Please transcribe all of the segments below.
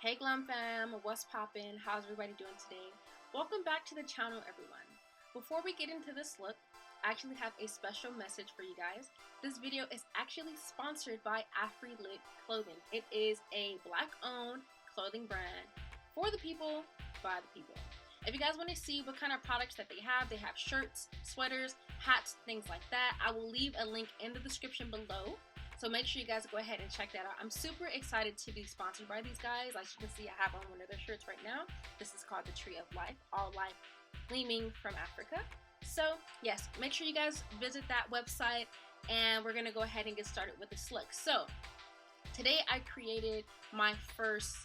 Hey Glam fam, what's poppin'? How's everybody doing today? Welcome back to the channel, everyone. Before we get into this look, I actually have a special message for you guys. This video is actually sponsored by Afrique Clothing. It is a black-owned clothing brand for the people, by the people. If you guys want to see what kind of products that they have shirts, sweaters, hats, things like that. I will leave a link in the description below. So make sure you guys go ahead and check that out. I'm super excited to be sponsored by these guys. As you can see, I have on one of their shirts right now. This is called the Tree of Life, all life gleaming from Africa. So yes, make sure you guys visit that website, and we're gonna go ahead and get started with this look. So today I created my first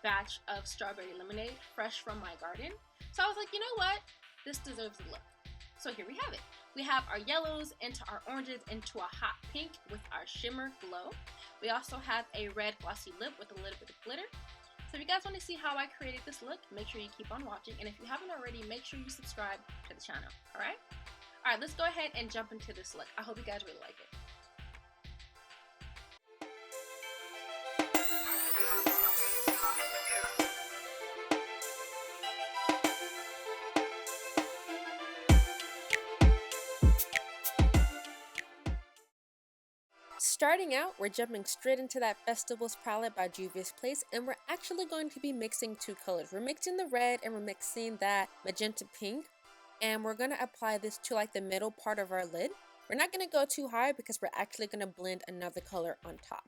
batch of strawberry lemonade fresh from my garden. So I was like, you know what? This deserves a look. So here we have it. We have our yellows into our oranges into a hot pink with our shimmer glow. We also have a red glossy lip with a little bit of glitter. So if you guys want to see how I created this look, make sure you keep on watching. And if you haven't already, make sure you subscribe to the channel, all right? All right, let's go ahead and jump into this look. I hope you guys really like it. Starting out, we're jumping straight into that Festivals palette by Juvia's Place, and we're actually going to be mixing two colors. We're mixing the red and we're mixing that magenta pink, and we're going to apply this to like the middle part of our lid. We're not going to go too high because we're actually going to blend another color on top.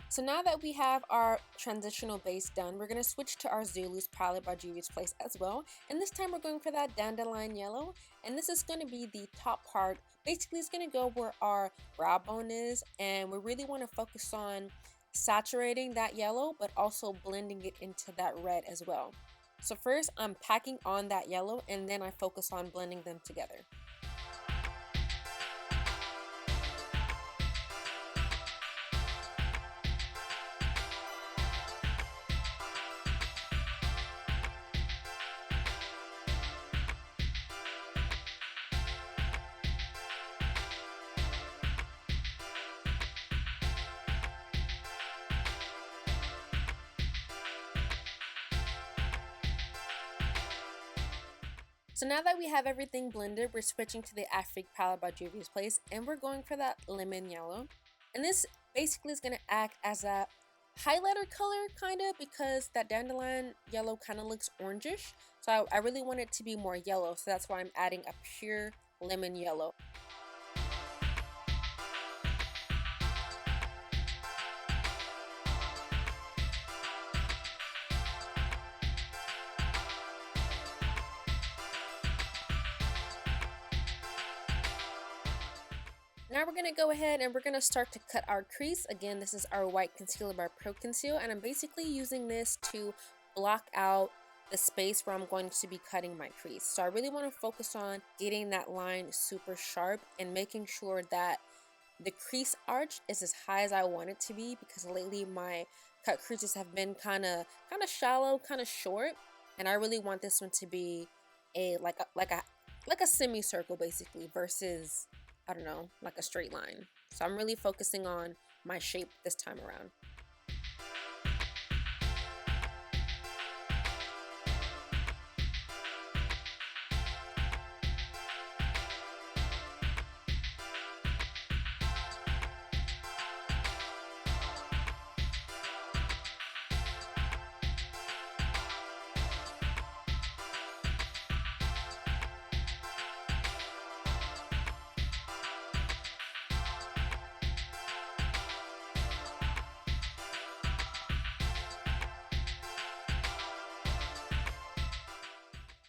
So now that we have our transitional base done, we're going to switch to our Zulu's palette by Juvia's Place as well. And this time we're going for that dandelion yellow. And this is going to be the top part. Basically, it's going to go where our brow bone is. And we really want to focus on saturating that yellow, but also blending it into that red as well. So first, I'm packing on that yellow, and then I focus on blending them together. So now that we have everything blended, we're switching to the Afrique palette by Juvia's Place, and we're going for that lemon yellow. And this basically is going to act as a highlighter color, kind of, because that dandelion yellow kind of looks orangish. So I really want it to be more yellow, so that's why I'm adding a pure lemon yellow. Now we're going to go ahead and we're going to start to cut our crease. Again, this is our white concealer by Conceal, and I'm basically using this to block out the space where I'm going to be cutting my crease. So I really want to focus on getting that line super sharp and making sure that the crease arch is as high as I want it to be, because lately my cut creases have been kind of shallow, kind of short, and I really want this one to be like a semicircle basically, versus, I don't know, like a straight line. So I'm really focusing on my shape this time around.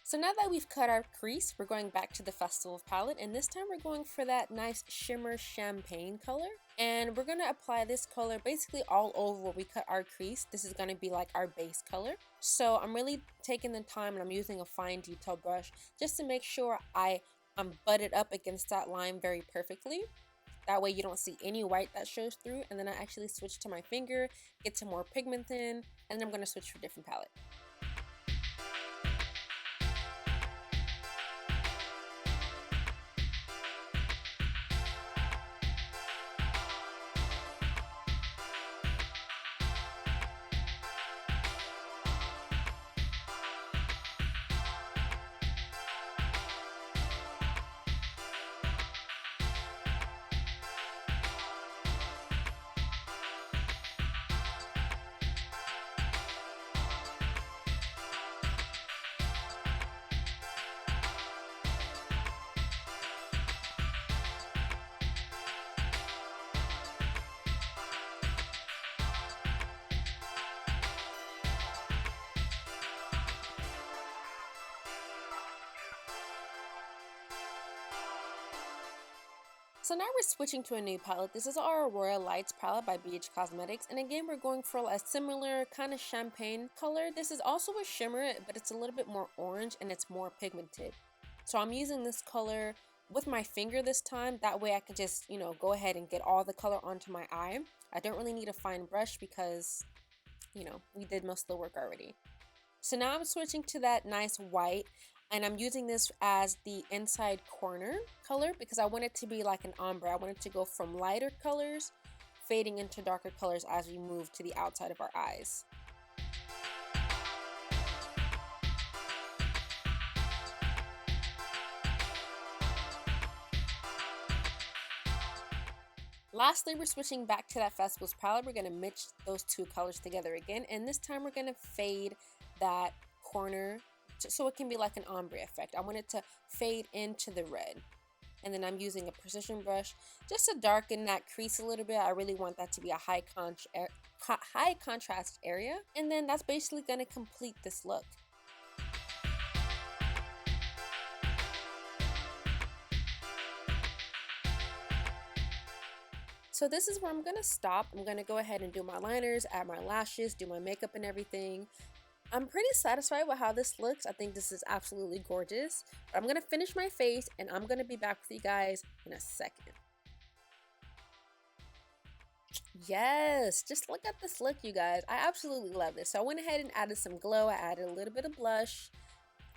So now that we've cut our crease, we're going back to the Festival palette, and this time we're going for that nice shimmer champagne color. And we're going to apply this color basically all over where we cut our crease. This is going to be like our base color. So I'm really taking the time, and I'm using a fine detail brush just to make sure I butt it up against that line very perfectly. That way you don't see any white that shows through. And then I actually switch to my finger, get some more pigment in, and then I'm going to switch to a different palette. So now we're switching to a new palette. This is our Aurora Lights palette by BH Cosmetics. And again, we're going for a similar kind of champagne color. This is also a shimmer, but it's a little bit more orange and it's more pigmented. So I'm using this color with my finger this time. That way I can just, you know, go ahead and get all the color onto my eye. I don't really need a fine brush because, you know, we did most of the work already. So now I'm switching to that nice white. And I'm using this as the inside corner color because I want it to be like an ombre. I want it to go from lighter colors fading into darker colors as we move to the outside of our eyes. Lastly, we're switching back to that Festivals palette. We're going to mix those two colors together again. And this time we're going to fade that corner so it can be like an ombre effect. I want it to fade into the red. And then I'm using a precision brush just to darken that crease a little bit. I really want that to be a high contrast area. And then that's basically going to complete this look. So this is where I'm going to stop. I'm going to go ahead and do my liners, add my lashes, do my makeup and everything. I'm pretty satisfied with how this looks. I think this is absolutely gorgeous. But I'm going to finish my face and I'm going to be back with you guys in a second. Yes, just look at this look, you guys. I absolutely love this. So I went ahead and added some glow. I added a little bit of blush.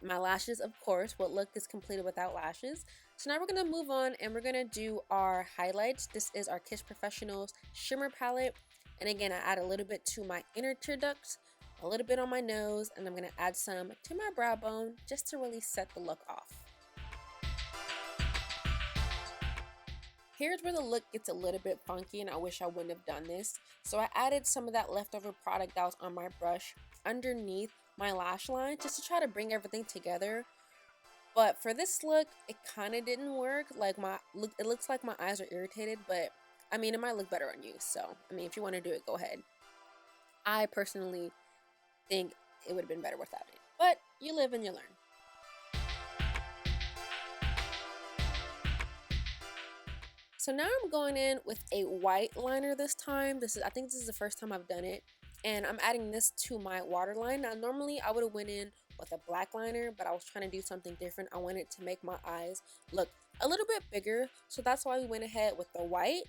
My lashes, of course. What look is completed without lashes? So now we're going to move on and we're going to do our highlights. This is our Kiss Professionals Shimmer palette. And again, I add a little bit to my inner tear ducts, a little bit on my nose, and I'm going to add some to my brow bone just to really set the look off. Here's where the look gets a little bit funky and I wish I wouldn't have done this. So I added some of that leftover product that was on my brush underneath my lash line just to try to bring everything together. But for this look, it kind of didn't work. It looks like my eyes are irritated, but I mean, it might look better on you. So, I mean, if you want to do it, go ahead. I personally think it would have been better without it, but you live and you learn. So now I'm going in with a white liner this time. I think this is the first time I've done it, and I'm adding this to my waterline. Now normally I would have went in with a black liner, but I was trying to do something different. I wanted to make my eyes look a little bit bigger, so that's why we went ahead with the white.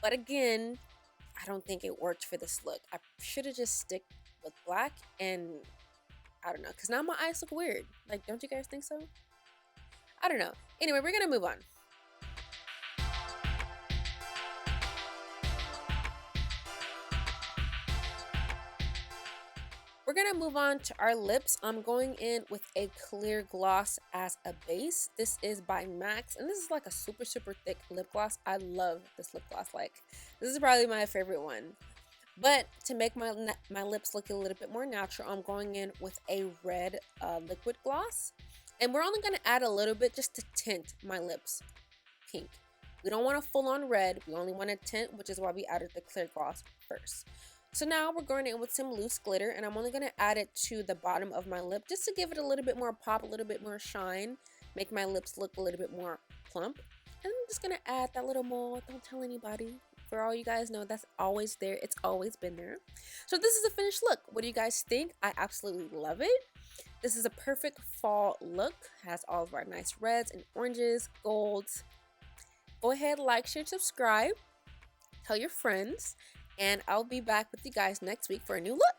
But again, I don't think it worked for this look. I should have just stick with black, and I don't know, because now my eyes look weird. Like, don't you guys think so? I don't know. Anyway, we're gonna move on. We're gonna move on to our lips. I'm going in with a clear gloss as a base. This is by M.A.C, and this is like a super thick lip gloss. I love this lip gloss. Like, this is probably my favorite one. But to make my lips look a little bit more natural, I'm going in with a red liquid gloss. And we're only going to add a little bit just to tint my lips pink. We don't want a full-on red. We only want a tint, which is why we added the clear gloss first. So now we're going in with some loose glitter, and I'm only going to add it to the bottom of my lip just to give it a little bit more pop, a little bit more shine, make my lips look a little bit more plump. And I'm just going to add that little mole. Don't tell anybody. For all you guys know, that's always there. It's always been there. So this is the finished look. What do you guys think? I absolutely love it. This is a perfect fall look. Has all of our nice reds and oranges, golds. Go ahead, like, share, subscribe, tell your friends, and I'll be back with you guys next week for a new look.